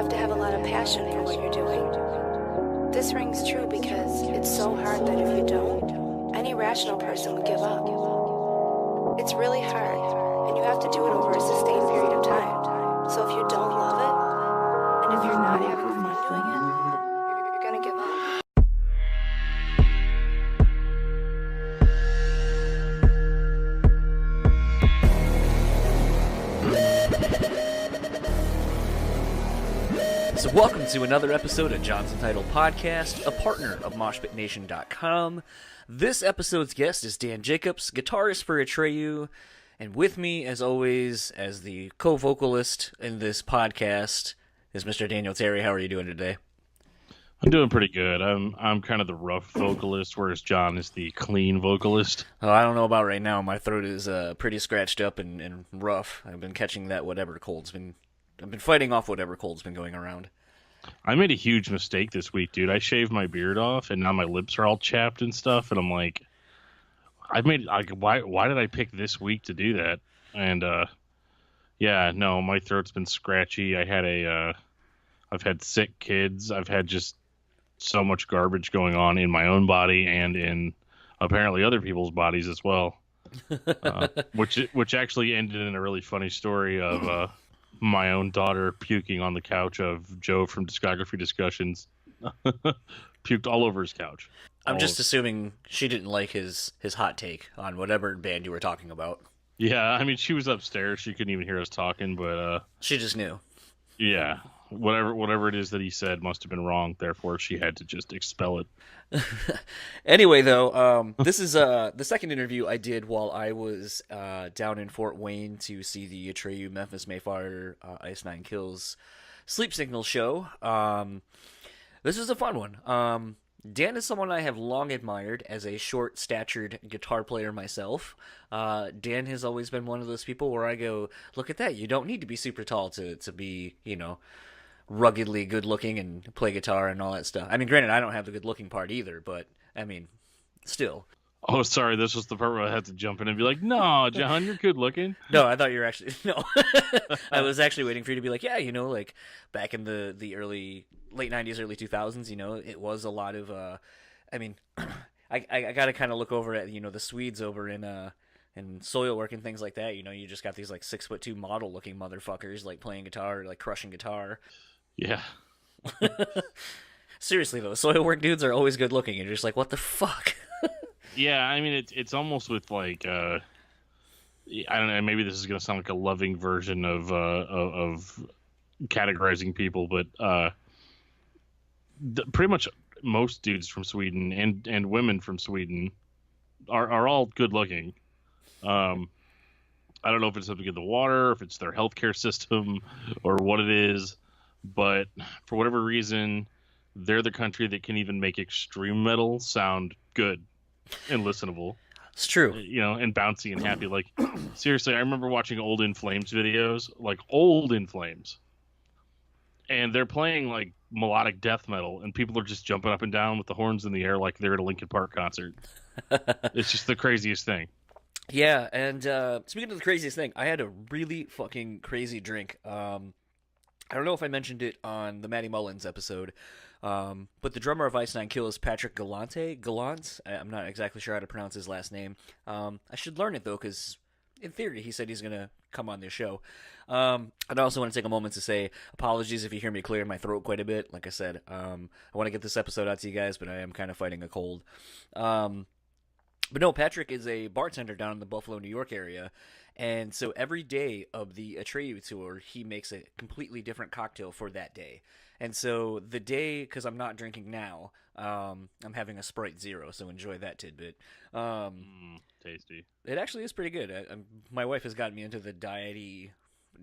have to have a lot of passion for what you're doing. This rings true because it's so hard that if you don't, any rational person would give up. It's really hard, and you have to do it over a sustained period of time. So if you don't love it, and if you're not having fun doing it, you're gonna give up. So welcome to another episode of Jonsuntitledpod, a partner of MoshPitNation.com. This episode's guest is Dan Jacobs, guitarist for Atreyu, and with me, as always, as the co-vocalist in this podcast, is Mr. Daniel Terry. How are you doing today? I'm doing pretty good. I'm kind of the rough vocalist, whereas John is the clean vocalist. Oh, I don't know about right now. My throat is pretty scratched up and rough. I've been catching that I've been fighting off whatever cold's been going around. I made a huge mistake this week, dude. I shaved my beard off, and now my lips are all chapped and stuff. And I'm like, why did I pick this week to do that? And yeah, no, my throat's been scratchy. I've had sick kids. I've had just so much garbage going on in my own body and in apparently other people's bodies as well. Which actually ended in a really funny story of my own daughter puking on the couch of Joe from Discography Discussions. Puked all over his couch. I'm just assuming she didn't like his hot take on whatever band you were talking about. Yeah, I mean, she was upstairs. She couldn't even hear us talking, but she just knew. Yeah, whatever it is that he said must have been wrong. Therefore, she had to just expel it. Anyway, though, this is the second interview I did while I was down in Fort Wayne to see the Atreyu Memphis Mayfire Ice Nine Kills Sleep Signal show. This was a fun one. Dan is someone I have long admired as a short-statured guitar player myself. Dan has always been one of those people where I go, look at that, you don't need to be super tall to be, ruggedly good-looking and play guitar and all that stuff. I mean, granted, I don't have the good-looking part either, but, I mean, still. Oh, sorry, this was the part where I had to jump in and be like, no, John, you're good-looking. No, I thought you were actually, no. I was actually waiting for you to be like, yeah, like, back in the late 90s, early 2000s, it was a lot of, I mean, I got to kind of look over at, the Swedes over in soil work and things like that. You just got these, like, 6'2" model-looking motherfuckers, like, playing guitar, or, like, crushing guitar. Yeah. Seriously, though, soil work dudes are always good-looking. You're just like, what the fuck? Yeah, I mean, it's almost with, like, I don't know, maybe this is going to sound like a loving version of categorizing people, but pretty much most dudes from Sweden and women from Sweden are all good-looking. I don't know if it's something in the water, if it's their healthcare system, or what it is, but for whatever reason, they're the country that can even make extreme metal sound good and listenable. It's true. And bouncy and happy. Like, seriously, I remember watching old In Flames videos, like old In Flames, and they're playing, like, melodic death metal, and people are just jumping up and down with the horns in the air like they're at a Linkin Park concert. It's just the craziest thing. Yeah, and speaking of the craziest thing, I had a really fucking crazy drink. I don't know if I mentioned it on the Matty Mullins episode, but the drummer of Ice Nine Kills, Patrick Gallant, I'm not exactly sure how to pronounce his last name. I should learn it, though, because in theory he said he's going to come on this show. I'd also want to take a moment to say apologies if you hear me clearing my throat quite a bit. Like I said, I want to get this episode out to you guys, but I am kind of fighting a cold. But no, Patrick is a bartender down in the Buffalo, New York area, and so every day of the Atreyu tour, he makes a completely different cocktail for that day. And so the day, because I'm not drinking now, I'm having a Sprite Zero, so enjoy that tidbit. Tasty. It actually is pretty good. My wife has gotten me into the diety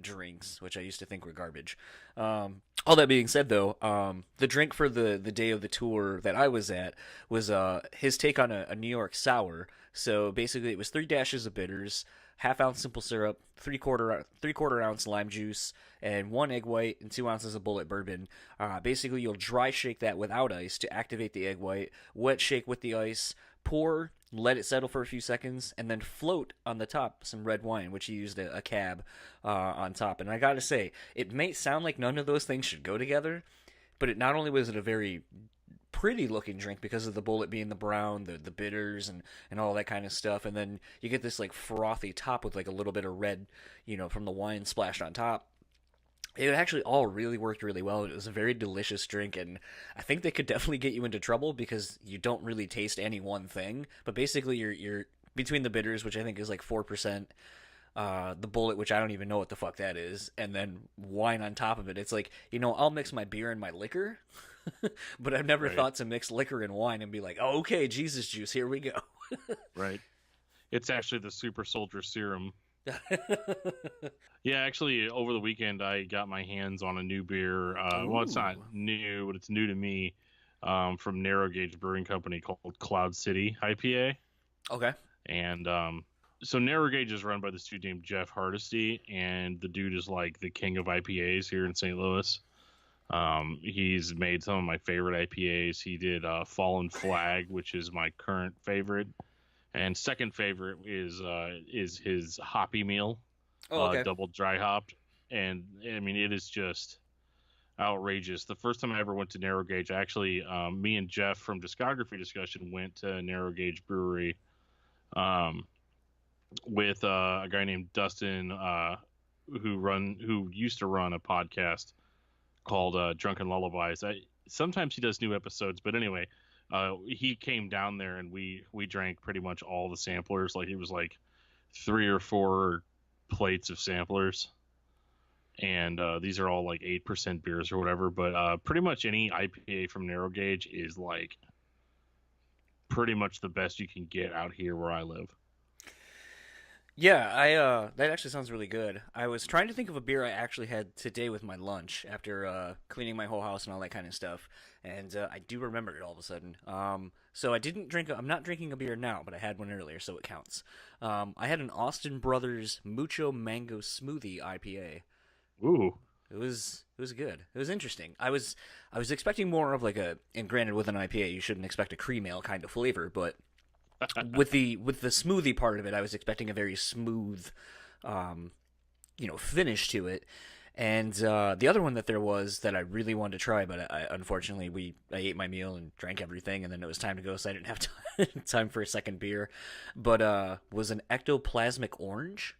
drinks, which I used to think were garbage. All that being said, though, the drink for the day of the tour that I was at was his take on a New York sour. So basically, it was 3 dashes of bitters, half-ounce simple syrup, three-quarter ounce lime juice, and 1 egg white and 2 ounces of bullet bourbon. Basically, you'll dry shake that without ice to activate the egg white, wet shake with the ice, pour, let it settle for a few seconds, and then float on the top some red wine, which he used a cab on top. And I gotta say, it may sound like none of those things should go together, but it not only was it a very pretty looking drink because of the bullet being the brown, the bitters, and all that kind of stuff, and then you get this like frothy top with like a little bit of red, from the wine splashed on top. It actually all really worked really well. It was a very delicious drink, and I think they could definitely get you into trouble because you don't really taste any one thing. But basically, you're between the bitters, which I think is like 4%, the bullet, which I don't even know what the fuck that is, and then wine on top of it. It's like, I'll mix my beer and my liquor, but I've never thought to mix liquor and wine and be like, oh, okay, Jesus juice, here we go. Right. It's actually the super soldier serum. Yeah, actually, over the weekend, I got my hands on a new beer. Well, it's not new, but it's new to me, from Narrow Gauge Brewing Company called Cloud City IPA. Okay. And so Narrow Gauge is run by this dude named Jeff Hardesty, and the dude is like the king of IPAs here in St. Louis. He's made some of my favorite IPAs. He did Fallen Flag, which is my current favorite. And second favorite is his Hoppy Meal, double dry hopped, and I mean it is just outrageous. The first time I ever went to Narrow Gauge, actually, me and Jeff from Discography Discussion went to Narrow Gauge Brewery, with a guy named Dustin, who used to run a podcast called Drunken Lullabies. Sometimes he does new episodes, but anyway. He came down there and we drank pretty much all the samplers. Like it was like 3 or 4 plates of samplers, and these are all like 8% beers or whatever. But pretty much any IPA from Narrow Gauge is like pretty much the best you can get out here where I live. Yeah, that actually sounds really good. I was trying to think of a beer I actually had today with my lunch after cleaning my whole house and all that kind of stuff, and I do remember it all of a sudden. So I didn't drink. I'm not drinking a beer now, but I had one earlier, so it counts. I had an Austin Brothers Mucho Mango Smoothie IPA. Ooh. It was good. It was interesting. I was expecting more of like and granted with an IPA you shouldn't expect a cream ale kind of flavor, but with the smoothie part of it, I was expecting a very smooth, finish to it. And the other one that there was that I really wanted to try, but unfortunately I ate my meal and drank everything, and then it was time to go, so I didn't have time for a second beer. But was an ectoplasmic orange.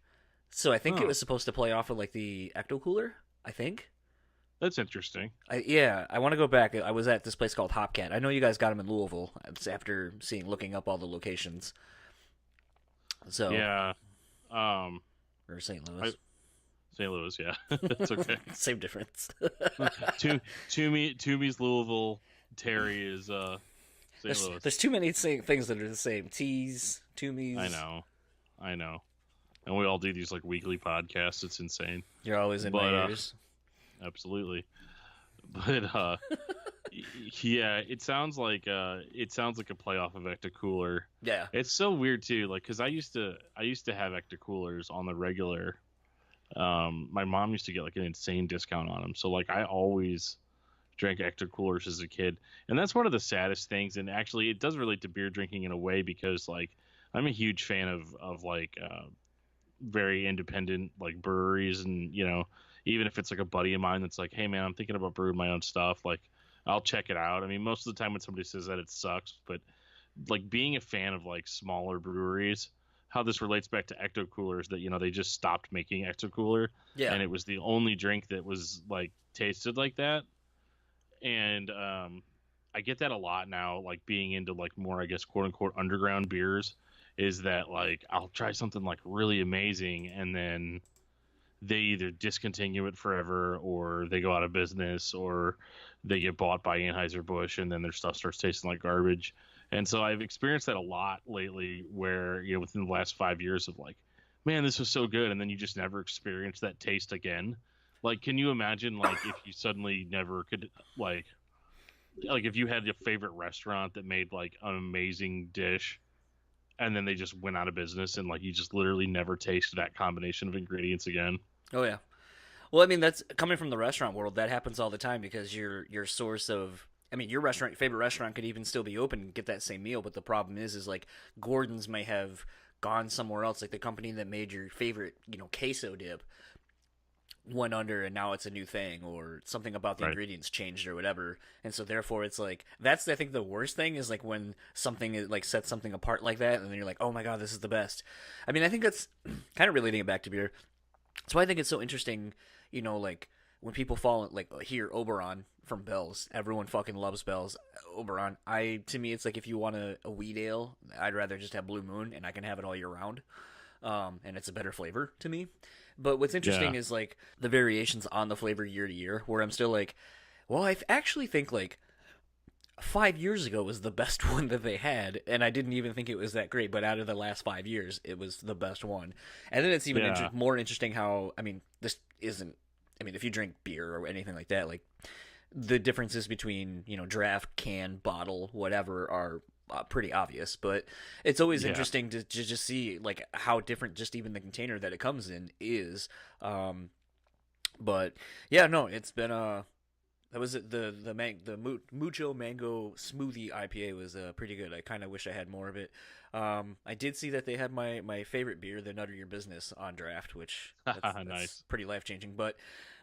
So I think it was supposed to play off of like the ecto cooler. I think. That's interesting. I want to go back. I was at this place called Hopcat. I know you guys got them in Louisville. It's after looking up all the locations. So yeah, or St. Louis. St. Louis, yeah, it's okay. Same difference. Toomey's Louisville. Terry is St. Louis. There's too many things that are the same. Tees, Toomey's. I know. And we all do these like weekly podcasts. It's insane. You're always in my ears. Absolutely, but yeah, it sounds like a playoff of Ecto Cooler. Yeah, it's so weird too. Like, cause I used to have Ecto Coolers on the regular. My mom used to get like an insane discount on them, so like I always drank Ecto Coolers as a kid, and that's one of the saddest things. And actually, it does relate to beer drinking in a way because like I'm a huge fan of like very independent like breweries, and even if it's like a buddy of mine that's like, hey man, I'm thinking about brewing my own stuff, like I'll check it out. I mean, most of the time when somebody says that, it sucks, but like being a fan of like smaller breweries, how this relates back to Ecto Coolers, that they just stopped making Ecto Cooler, and it was the only drink that was like tasted like that. And I get that a lot now, like being into like more, I guess, quote unquote underground beers, is that like I'll try something like really amazing and then they either discontinue it forever, or they go out of business, or they get bought by Anheuser-Busch and then their stuff starts tasting like garbage. And so I've experienced that a lot lately, where within the last 5 years of like, man, this was so good, and then you just never experience that taste again. Like, can you imagine like if you suddenly never could like if you had a favorite restaurant that made like an amazing dish, and then they just went out of business, and like you just literally never tasted that combination of ingredients again? Oh yeah. Well, I mean, that's coming from the restaurant world. That happens all the time because your source of I mean, your favorite restaurant could even still be open and get that same meal, but the problem is like Gordon's may have gone somewhere else. Like the company that made your favorite, queso dip went under and now it's a new thing, or something about the ingredients changed or whatever. And so therefore it's like, that's, I think, the worst thing is like when something is like sets something apart like that, and then you're like, oh my God, this is the best. I mean, I think that's kind of relating it back to beer. That's why I think it's so interesting, like when people fall like here, Oberon from Bell's, everyone fucking loves Bell's. Oberon, to me, it's like if you want a wheat ale, I'd rather just have Blue Moon and I can have it all year round. And it's a better flavor to me. But what's interesting is like the variations on the flavor year to year, where I'm still like, well, I actually think like 5 years ago was the best one that they had, and I didn't even think it was that great. But out of the last 5 years, it was the best one. And then it's even more interesting how, I mean, this isn't. I mean, if you drink beer or anything like that, like the differences between draft, can, bottle, whatever are pretty obvious, but it's always interesting to just see like how different just even the container that it comes in is. But yeah, no, it's been that was the Mucho Mango Smoothie IPA was pretty good. I kind of wish I had more of it. I did see that they had my favorite beer, the Nutter Your Business, on draft, which that's nice, pretty life changing. But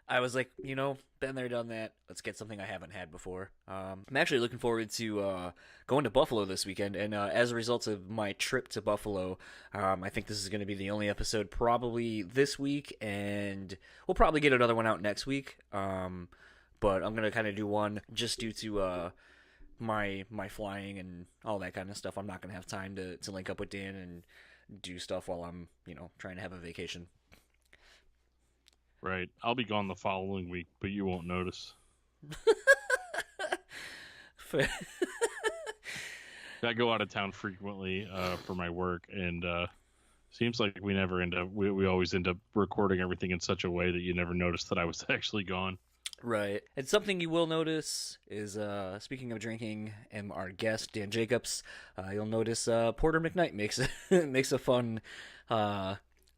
I was like, been there, done that. Let's get something I haven't had before. I'm actually looking forward to going to Buffalo this weekend, and as a result of my trip to Buffalo, I think this is going to be the only episode probably this week, and we'll probably get another one out next week. But I'm going to kind of do one just due to my flying and all that kind of stuff. I'm not going to have time to link up with Dan and do stuff while I'm, trying to have a vacation. Right. I'll be gone the following week, but you won't notice. I go out of town frequently for my work, and seems like we never end up. We always end up recording everything in such a way that you never notice that I was actually gone. Right. And something you will notice is, speaking of drinking, and our guest, Dan Jacobs, you'll notice Porter McKnight makes a fun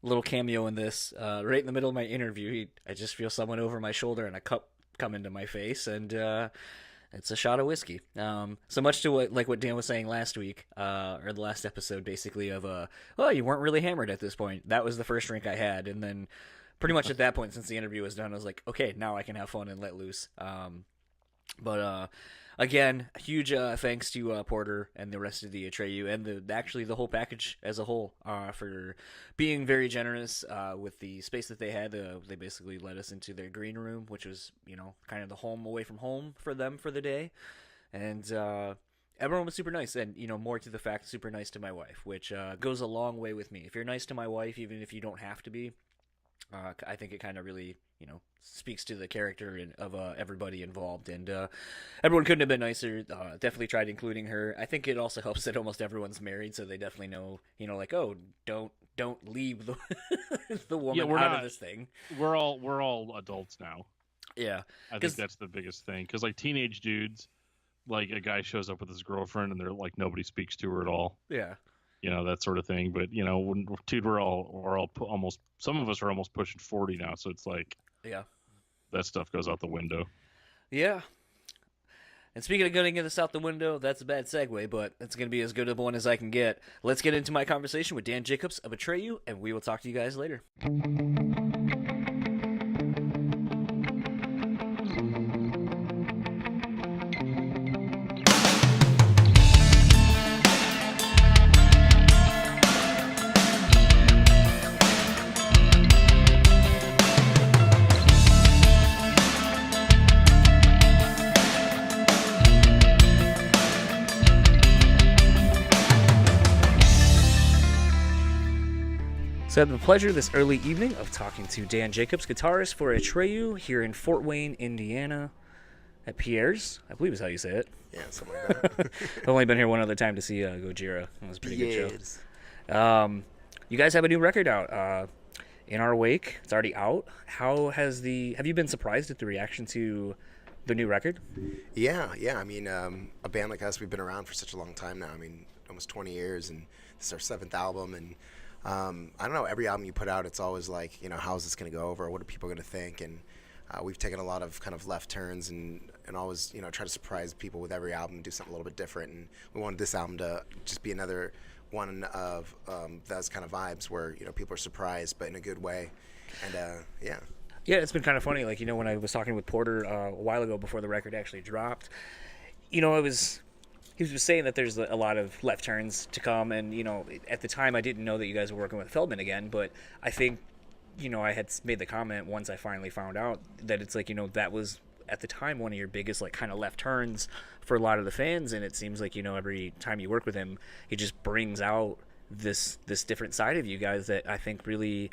little cameo in this. Right in the middle of my interview, I just feel someone over my shoulder and a cup come into my face, and it's a shot of whiskey. So much to what Dan was saying last week, or the last episode, basically, of, you weren't really hammered at this point. That was the first drink I had, and then pretty much at that point, since the interview was done, I was like, okay, now I can have fun and let loose. But again, huge thanks to Porter and the rest of the Atreyu and the whole package as a whole for being very generous with the space that they had. They basically let us into their green room, which was kind of the home away from home for them for the day, and everyone was super nice, and more to the fact, super nice to my wife, which goes a long way with me. If you're nice to my wife, even if you don't have to be, I think it kind of really, speaks to the character of everybody involved, and everyone couldn't have been nicer. Definitely tried including her. I think it also helps that almost everyone's married, so they definitely know, like, oh, don't leave the woman out of this thing. We're all adults now. Yeah, I think that's the biggest thing, because like teenage dudes, like a guy shows up with his girlfriend and they're like nobody speaks to her at all. Yeah. That sort of thing. But dude, we're all almost, some of us are almost pushing 40 now, so it's like, yeah, that stuff goes out the window. Yeah. And speaking of getting this out the window, that's a bad segue, but it's going to be as good of one as I can get. Let's get into my conversation with Dan Jacobs of Atreyu, and we will talk to you guys later. So I have the pleasure this early evening of talking to Dan Jacobs, guitarist for Atreyu here in Fort Wayne, Indiana, at Pierre's. I believe is how you say it. Yeah, something like that. I've only been here one other time to see Gojira. It was a pretty good show. You guys have a new record out, In Our Wake. It's already out. Have you been surprised at the reaction to the new record? Yeah. I mean, a band like us, we've been around for such a long time now. I mean, almost 20 years, and this is our 7th album, and I don't know, every album you put out, it's always like, how's this going to go over? What are people going to think? And we've taken a lot of kind of left turns and and always, try to surprise people with every album, do something a little bit different. And we wanted this album to just be another one of those kind of vibes where, people are surprised, but in a good way. And, yeah. Yeah, it's been kind of funny. Like, when I was talking with Porter a while ago before the record actually dropped, he was saying that there's a lot of left turns to come. And, at the time I didn't know that you guys were working with Feldman again, but I think, I had made the comment once I finally found out that it's like, that was at the time one of your biggest like kind of left turns for a lot of the fans. And it seems like, every time you work with him, he just brings out this different side of you guys that I think really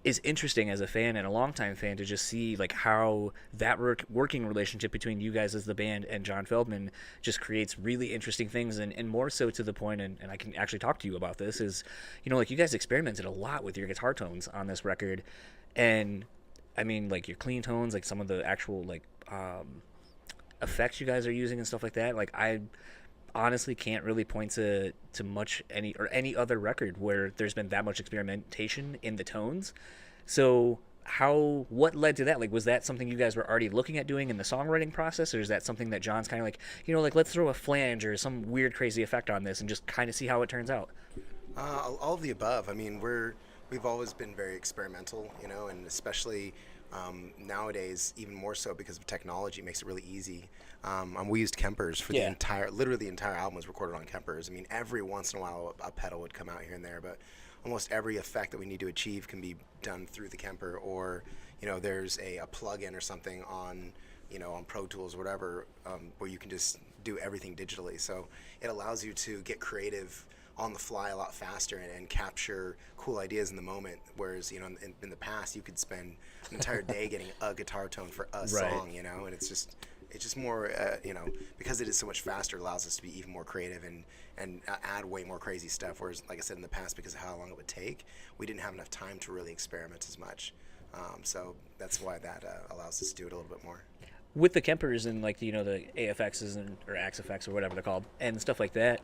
is interesting as a fan and a longtime fan to just see like how that working relationship between you guys as the band and John Feldman just creates really interesting things, and more so to the point, and I can actually talk to you about this, is, like you guys experimented a lot with your guitar tones on this record. And I mean, like your clean tones, like some of the actual like effects you guys are using and stuff like that, like I honestly can't really point to much any other record where there's been that much experimentation in the tones. So what led to that? Like, was that something you guys were already looking at doing in the songwriting process, or is that something that John's kind of like, like let's throw a flange or some weird crazy effect on this and just kind of see how it turns out? All of the above. I mean, we've always been very experimental, and especially nowadays, even more so because of technology, makes it really easy. We used Kempers for the entire album was recorded on Kempers. I mean, every once in a while a pedal would come out here and there, but almost every effect that we need to achieve can be done through the Kemper, or, there's a plug-in or something on, on Pro Tools or whatever, where you can just do everything digitally. So it allows you to get creative on the fly a lot faster and capture cool ideas in the moment, whereas in the past you could spend an entire day getting a guitar tone for a song, and it's just more because it is so much faster, it allows us to be even more creative and add way more crazy stuff, whereas like I said in the past, because of how long it would take, we didn't have enough time to really experiment as much, so that's why that allows us to do it a little bit more. With the Kempers and like the AFXs or AXFX or whatever they're called and stuff like that,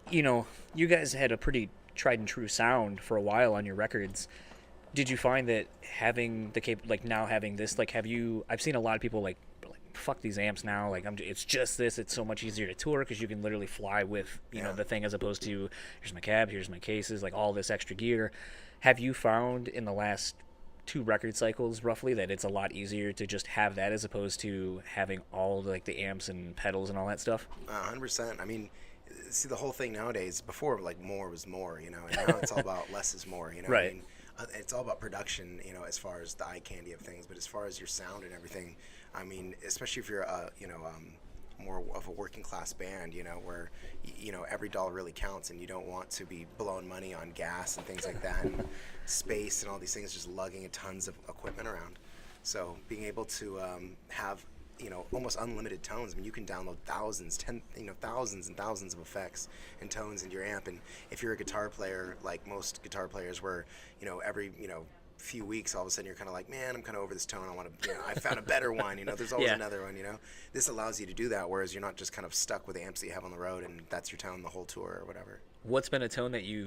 you guys had a pretty tried and true sound for a while on your records. Did you find that having now having this, like, I've seen a lot of people like fuck these amps now, like it's just this, it's so much easier to tour because you can literally fly with the thing, as opposed to here's my cab, here's my cases, like all this extra gear. Have you found in the last 2 record cycles roughly that it's a lot easier to just have that as opposed to having all like the amps and pedals and all that stuff? 100%. I mean, see, the whole thing nowadays, before like more was more, and now it's all about less is more, Right. I mean, it's all about production, as far as the eye candy of things, but as far as your sound and everything, I mean, especially if you're more of a working class band, where every dollar really counts, and you don't want to be blowing money on gas and things like that, and space and all these things, just lugging tons of equipment around. So being able to have almost unlimited tones. I mean, you can download thousands and thousands of effects and tones into your amp. And if you're a guitar player, like most guitar players, where every few weeks all of a sudden you're kind of like, man, I'm kind of over this tone, I want to, I found a better one, there's always another one, This allows you to do that, whereas you're not just kind of stuck with the amps that you have on the road and that's your tone the whole tour or whatever. What's been a tone that I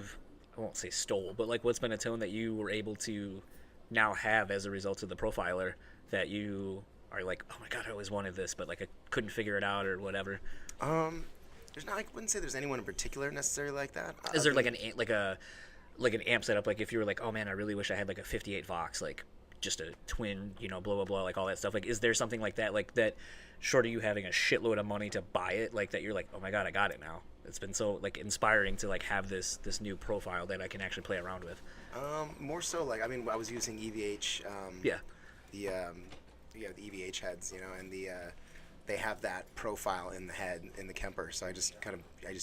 won't say stole, but like what's been a tone that you were able to now have as a result of the Profiler that you are like, oh my god, I always wanted this, but like I couldn't figure it out or whatever? There's not, I wouldn't say there's anyone in particular necessarily like that. Is there like an amp setup, like if you were like, oh man, I really wish I had like a 58 Vox, like just a twin, blah blah blah, like all that stuff, like is there something like that short of you having a shitload of money to buy it, like that you're like, oh my god, I got it now? It's been so like inspiring to like have this new profile that I can actually play around with. More so like, I mean, I was using EVH, the EVH heads, and they have that profile in the head in the Kemper, so I just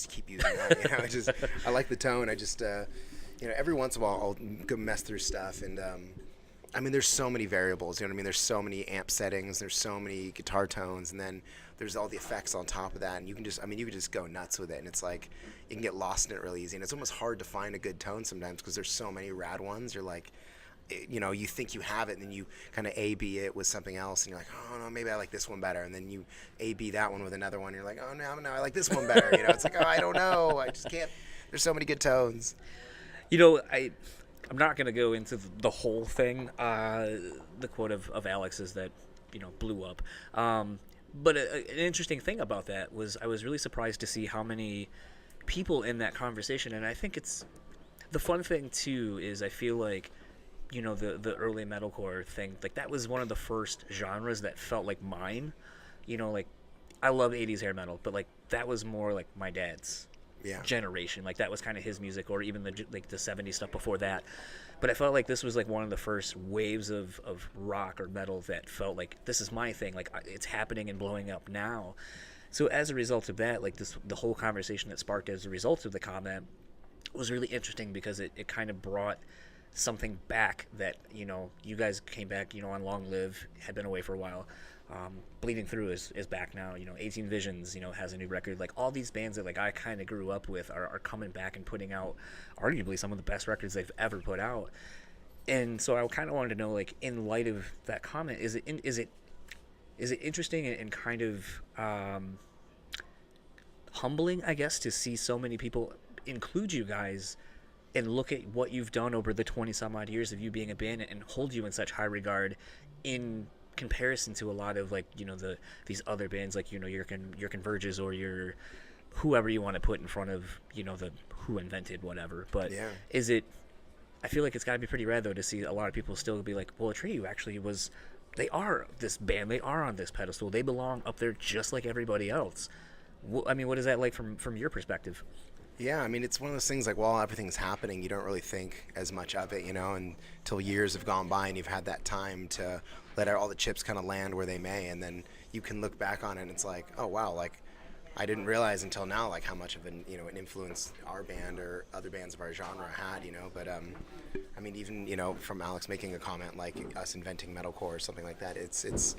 keep using that. I like the tone. I just every once in a while I'll go mess through stuff, and I mean, there's so many variables. You know what I mean? There's so many amp settings. There's so many guitar tones, and then there's all the effects on top of that, and you can just go nuts with it, and it's like you can get lost in it really easy, and it's almost hard to find a good tone sometimes because there's so many rad ones. You're like, you think you have it, and then you kind of A/B it with something else, and you're like, oh no, maybe I like this one better, and then you A/B that one with another one, and you're like, oh no, I like this one better. It's like, oh, I don't know, I just can't. There's so many good tones. I'm not going to go into the whole thing. The quote of Alex is that, blew up. But an interesting thing about that was I was really surprised to see how many people in that conversation, and I think it's the fun thing too is I feel like, you know, the early metalcore thing, like that was one of the first genres that felt like mine. You know, like I love 80s hair metal, but like that was more like my dad's generation. Like that was kind of his music, or even the 70s stuff before that. But I felt like this was like one of the first waves of rock or metal that felt like this is my thing. Like it's happening and blowing up now. So as a result of that, like the whole conversation that sparked as a result of the comment was really interesting because it kind of brought something back that, you know, you guys came back, you know, on Long Live, had been away for a while. Bleeding Through is back now. You know, 18 Visions, you know, has a new record. Like all these bands that like I kind of grew up with are coming back and putting out arguably some of the best records they've ever put out. And so I kind of wanted to know, like, in light of that comment, is it interesting and kind of humbling, I guess, to see so many people include you guys and look at what you've done over the 20 some odd years of you being a band and hold you in such high regard in comparison to a lot of, like, you know, these other bands, like, you know, your Converges or your whoever you want to put in front of, you know, the who invented whatever. But is it, I feel like it's got to be pretty rad though to see a lot of people still be like, well, Atreyu actually was, they are this band, they are on this pedestal, they belong up there just like everybody else. I mean, what is that like from your perspective? Yeah, I mean, it's one of those things, like, while everything's happening, you don't really think as much of it, you know, until years have gone by and you've had that time to let all the chips kind of land where they may, and then you can look back on it and it's like, oh, wow, like, I didn't realize until now, like, how much of an influence our band or other bands of our genre had, you know, but, I mean, even, you know, from Alex making a comment like us inventing metalcore or something like that, it's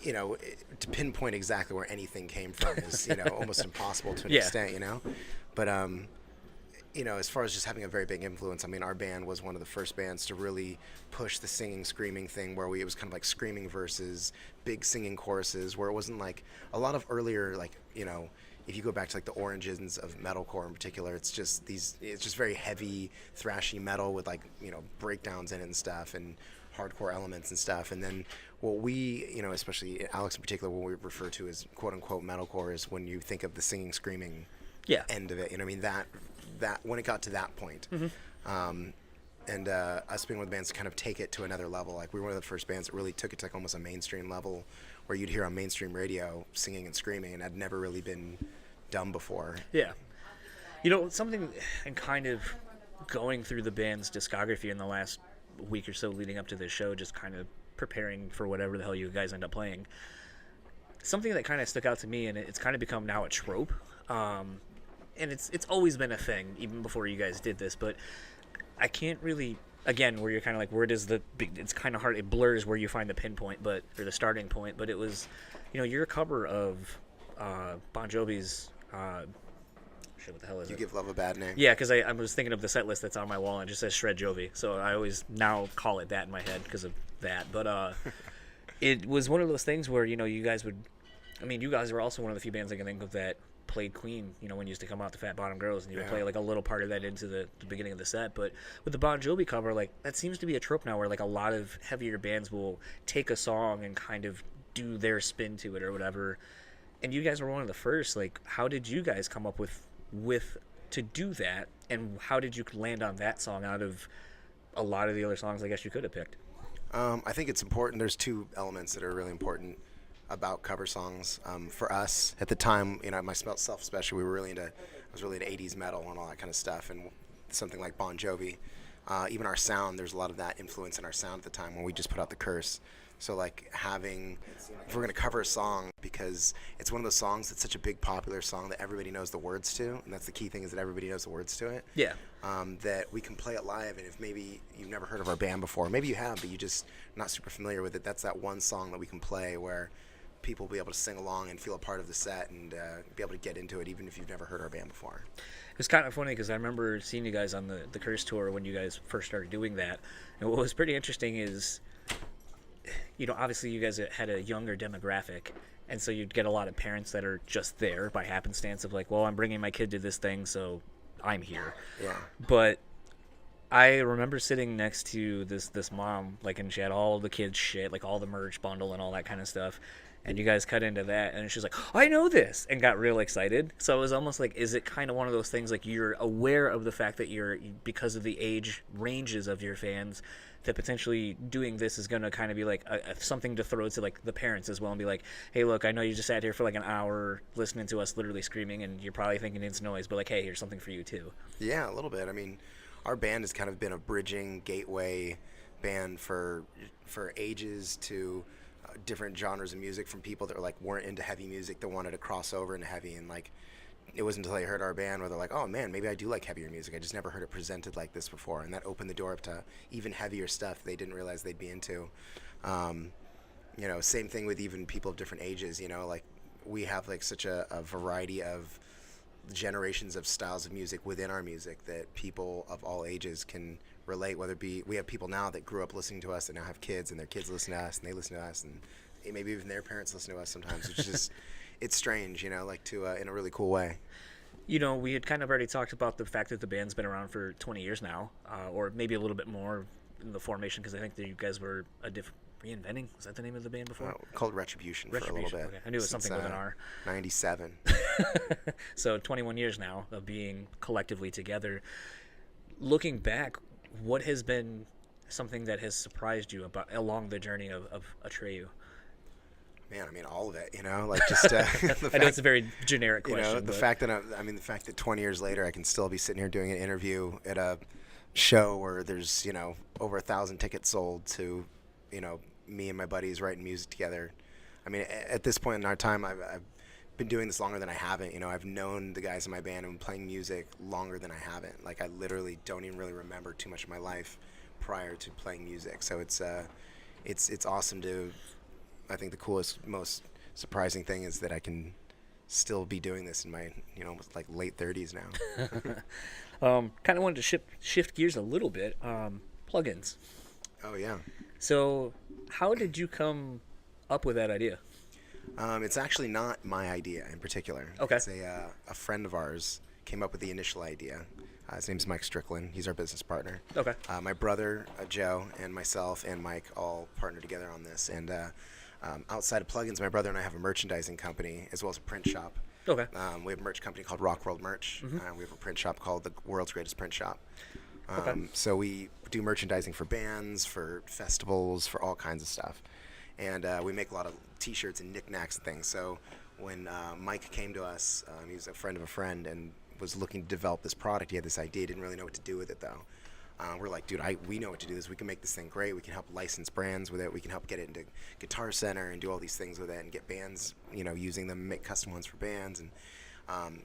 you know, to pinpoint exactly where anything came from is, you know, almost impossible to an extent, you know. But, you know, as far as just having a very big influence, I mean, our band was one of the first bands to really push the singing, screaming thing where it was kind of like screaming verses, big singing choruses, where it wasn't like a lot of earlier, like, you know, if you go back to like the origins of metalcore in particular, it's just very heavy, thrashy metal with, like, you know, breakdowns in it and stuff and hardcore elements and stuff. And then what we, you know, especially Alex in particular, what we refer to as quote unquote metalcore is when you think of the singing, screaming end of it. You know what I mean? That when it got to that point. And us being one of the bands to kind of take it to another level. Like, we were one of the first bands that really took it to like almost a mainstream level where you'd hear on mainstream radio singing and screaming, and had never really been done before. Yeah. You know, something, and kind of going through the band's discography in the last week or so leading up to this show, just kind of preparing for whatever the hell you guys end up playing, something that kind of stuck out to me, and it's kind of become now a trope, and it's always been a thing even before you guys did this, but I can't really, again, where you're kind of like, where does it's kind of hard, it blurs where you find the pinpoint, or the starting point, but it was, you know, your cover of Bon Jovi's shit, what the hell is it? You Give Love a Bad Name. Yeah, because I was thinking of the set list that's on my wall and it just says Shred Jovi, so I always now call it that in my head because of that. But it was one of those things where, you know, you guys were also one of the few bands I can think of that played Queen, you know, when you used to come out the Fat Bottom Girls, and you would play like a little part of that into the beginning of the set. But with the Bon Jovi cover, like, that seems to be a trope now where like a lot of heavier bands will take a song and kind of do their spin to it or whatever. And you guys were one of the first. Like, how did you guys come up with to do that, and how did you land on that song out of a lot of the other songs I guess you could have picked? I think it's important. There's two elements that are really important about cover songs. For us at the time, you know, myself especially, I was really into 80s metal and all that kind of stuff, and something like Bon Jovi. Even our sound, there's a lot of that influence in our sound at the time when we just put out The Curse. So, like, if we're going to cover a song, because it's one of those songs that's such a big popular song that everybody knows the words to, and that's the key thing, is that everybody knows the words to it. Yeah. That we can play it live, and if maybe you've never heard of our band before, maybe you have, but you just not super familiar with it, that's that one song that we can play where people will be able to sing along and feel a part of the set and be able to get into it, even if you've never heard our band before. It's kind of funny because I remember seeing you guys on the Curse tour when you guys first started doing that, and what was pretty interesting is, you know, obviously you guys had a younger demographic, and so you'd get a lot of parents that are just there by happenstance of like, well, I'm bringing my kid to this thing, so I'm here. Yeah. But I remember sitting next to this mom, like, and she had all the kids' shit, like all the merch bundle and all that kind of stuff. And you guys cut into that, and she's like, I know this, and got real excited. So it was almost like, is it kind of one of those things, like, you're aware of the fact that because of the age ranges of your fans, that potentially doing this is going to kind of be like something to throw to, like, the parents as well, and be like, hey, look, I know you just sat here for like an hour listening to us literally screaming, and you're probably thinking it's noise, but like, hey, here's something for you too. Yeah, a little bit. I mean, our band has kind of been a bridging gateway band for ages to different genres of music, from people that weren't into heavy music that wanted to cross over into heavy, and like, it wasn't until they heard our band where they're like, oh man, maybe I do like heavier music. I just never heard it presented like this before, and that opened the door up to even heavier stuff they didn't realize they'd be into. Same thing with even people of different ages. Like, we have like such a variety of generations of styles of music within our music that people of all ages can relate, whether it be, we have people now that grew up listening to us that now have kids, and their kids listen to us, and they listen to us, and maybe even their parents listen to us sometimes. It's just, it's strange, like, to in a really cool way. We had kind of already talked about the fact that the band's been around for 20 years now, or maybe a little bit more in the formation, because I think that you guys were reinventing. Was that the name of the band before? Called Retribution for a little bit. Okay. I knew it was something with an R. 97. So 21 years now of being collectively together. Looking back, what has been something that has surprised you along the journey of Atreyu? Man, I mean, all of it, like, just I know it's a very generic question. The fact that 20 years later I can still be sitting here doing an interview at a show where there's, over 1,000 tickets sold to, me and my buddies writing music together. I mean, at this point in our time, I've been doing this longer than I haven't. I've known the guys in my band and been playing music longer than I haven't. Like, I literally don't even really remember too much of my life prior to playing music. So it's awesome to. I think the coolest, most surprising thing is that I can still be doing this in my, almost like late 30s now. Kind of wanted to shift gears a little bit. Pluginz. Oh yeah. So, how did you come up with that idea? It's actually not my idea in particular. Okay. It's a friend of ours came up with the initial idea. His name's Mike Strickland. He's our business partner. Okay. My brother, Joe, and myself and Mike all partnered together on this. And outside of Pluginz, my brother and I have a merchandising company as well as a print shop. Okay. We have a merch company called Rock World Merch. Mm-hmm. We have a print shop called the World's Greatest Print Shop. Okay. So we do merchandising for bands, for festivals, for all kinds of stuff. And we make a lot of T-shirts and knickknacks and things. So when Mike came to us, he was a friend of a friend and was looking to develop this product. He had this idea, didn't really know what to do with it though. We're like, dude, we know what to do this. We can make this thing great. We can help license brands with it. We can help get it into Guitar Center and do all these things with it and get bands, using them, make custom ones for bands. And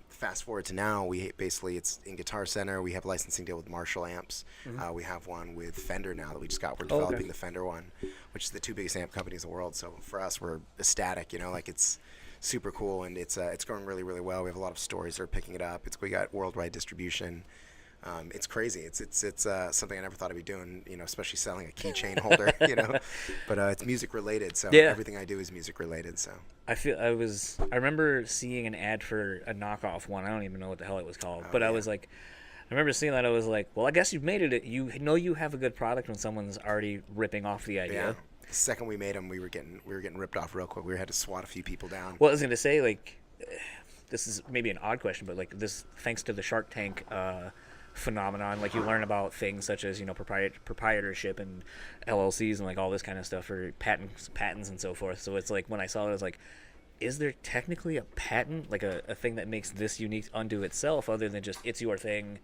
fast forward to now, it's in Guitar Center. We have a licensing deal with Marshall amps. Mm-hmm. We have one with Fender now that we just got. We're developing the Fender one, which is the two biggest amp companies in the world. So for us, we're ecstatic. It's super cool, and it's growing really, really well. We have a lot of stores that are picking it up. We got worldwide distribution. It's crazy. It's something I never thought I'd be doing, especially selling a keychain holder, But it's music related, so everything I do is music related. So I remember seeing an ad for a knockoff one. I don't even know what the hell it was called, but yeah. I remember seeing that. I was like, well, I guess you've made it. You know you have a good product when someone's already ripping off the idea. Yeah. The second we made them, we were getting ripped off real quick. We had to swat a few people down. Well, I was going to say, like, this is maybe an odd question, but like this, thanks to the Shark Tank phenomenon, like you learn about things such as proprietorship and LLCs and like all this kind of stuff for patents and so forth. So it's like when I saw it, I was like, is there technically a patent, like a thing that makes this unique unto itself, other than just it's your thing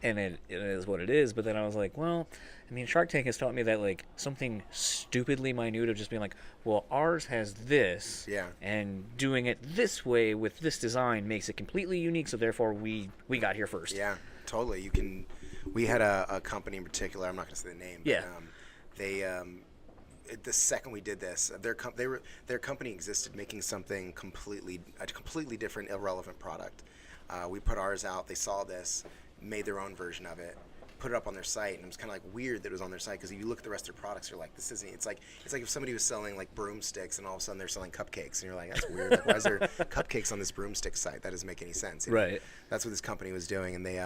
and it is what it is? But then I was like, well, I mean, Shark Tank has taught me that like something stupidly minute of just being like, well, ours has this, and doing it this way with this design makes it completely unique, so therefore we got here first. Yeah. Totally. We had a company in particular. I'm not going to say the name. Yeah. But, they the second we did this, their company existed making something a completely different, irrelevant product. We put ours out. They saw this, made their own version of it, put it up on their site, and it was kind of like weird that it was on their site, because if you look at the rest of their products, you're like, this isn't. It's like if somebody was selling like broomsticks and all of a sudden they're selling cupcakes, and you're like, that's weird. Like, why is there cupcakes on this broomstick site? That doesn't make any sense. Right. That's what this company was doing, and they